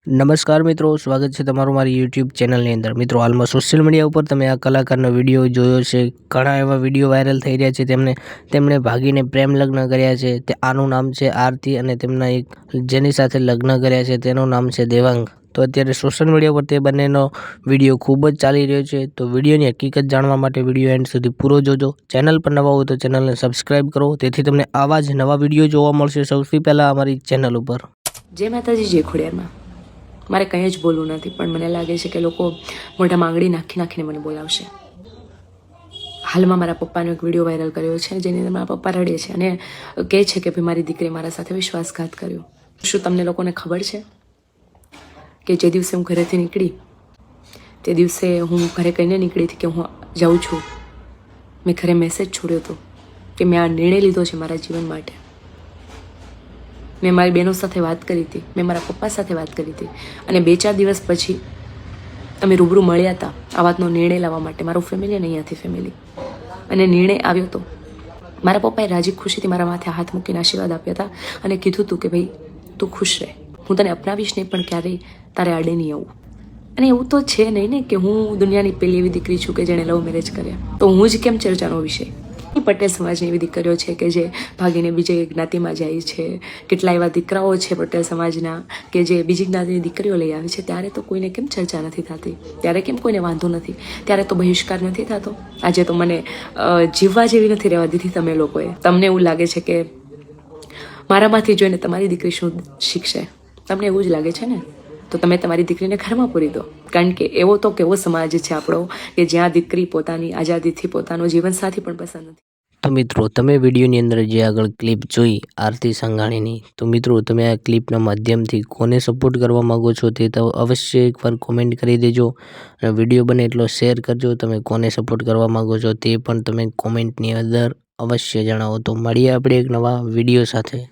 નમસ્કાર મિત્રો, સ્વાગત છે તમારું મારી યુટ્યુબ ચેનલની અંદર। મિત્રો, હાલમાં સોશિયલ મીડિયા ઉપર તમે આ કલાકારનો વિડીયો જોયો છે। ઘણા એવા વિડીયો વાયરલ થઈ રહ્યા છે। તેમણે ભાગીને પ્રેમ લગ્ન કર્યા છે। તે આનું નામ છે આરતી અને તેમના એક જેની સાથે લગ્ન કર્યા છે તેનું નામ છે દેવાંગ। તો અત્યારે સોશિયલ મીડિયા પર તે બંનેનો વિડીયો ખૂબ જ ચાલી રહ્યો છે। તો વિડીયોની હકીકત જાણવા માટે વિડીયો એન્ડ સુધી પૂરો જોજો। ચેનલ પર નવા હોય તો ચેનલને સબસ્ક્રાઇબ કરો, તેથી તમને આવા જ નવા વિડીયો જોવા મળશે સૌથી પહેલા અમારી ચેનલ ઉપર। જય માતાજી, જય ખોડિયારમાં। મારે કંઈ જ બોલવું નથી, પણ મને લાગે છે કે લોકો મોઢામાં આંગળી નાખીને મને બોલાવશે। હાલમાં મારા પપ્પાનો એક વિડીયો વાયરલ કર્યો છે જેની અંદર મારા પપ્પા રડે છે અને કહે છે કે ભાઈ મારી દીકરીએ મારા સાથે વિશ્વાસઘાત કર્યો। શું તમને લોકોને ખબર છે કે જે દિવસે હું ઘરેથી નીકળી તે દિવસે હું ઘરે કહીને નીકળી હતી કે હું જાઉં છું। મેં ઘરે મેસેજ છોડ્યો હતો કે મેં આ નિર્ણય લીધો છે મારા જીવન માટે। મેં મારી બહેનો સાથે વાત કરી હતી, મેં મારા પપ્પા સાથે વાત કરી હતી અને 2-4 દિવસ પછી અમે રૂબરૂ મળ્યા હતા આ વાતનો નિર્ણય લાવવા માટે। મારું ફેમિલી અને અહીંયાથી ફેમિલી અને નિર્ણય આવ્યો હતો। મારા પપ્પાએ રાજી ખુશીથી મારા માથે હાથ મૂકીને આશીર્વાદ આપ્યા હતા અને કીધું હતું કે ભાઈ તું ખુશ રહે, હું તને અપનાવીશ નહીં પણ ક્યારેય તારે આડે નહીં આવું। અને એવું તો છે નહીં ને કે હું દુનિયાની પહેલી એવી દીકરી છું કે જેણે લવ મેરેજ કર્યા, તો હું જ કેમ ચર્ચાનો વિષય। પટેલ સમાજની એવી દીકરીઓ છે કે જે ભાગીને બીજી જ્ઞાતિમાં જાય છે। કેટલા એવા દીકરાઓ છે પટેલ સમાજના કે જે બીજી જ્ઞાતિની દીકરીઓ લઈ આવે છે, ત્યારે તો કોઈને કેમ ચર્ચા નથી થતી, ત્યારે કેમ કોઈને વાંધો નથી, ત્યારે તો બહિષ્કાર નથી થતો। આજે તો મને જીવવા જેવી નથી રહેવા દીધી તમે લોકોએ। તમને એવું લાગે છે કે મારામાંથી જોઈને તમારી દીકરી શું શીખશે, તમને એવું જ લાગે છે ને? તો તમે તમારી દીકરીને ઘરમાં પૂરી દો, કારણ કે એવો તો કેવો સમાજ છે આપણો કે જ્યાં દીકરી પોતાની આઝાદીથી પોતાનો જીવનસાથી પણ પસંદ નથી। તો મિત્રો, તમે વિડીયોની અંદર જે આગળ ક્લિપ જોઈ આરતી સંઘાણીની, તો મિત્રો તમે આ ક્લિપના માધ્યમથી કોને સપોર્ટ કરવા માંગો છો તે તો અવશ્ય એકવાર કોમેન્ટ કરી દેજો અને વિડીયો બને એટલો શેર કરજો। તમે કોને સપોર્ટ કરવા માંગો છો તે પણ તમે કોમેન્ટની અંદર અવશ્ય જણાવો। તો મળીએ આપણે એક નવા વિડીયો સાથે।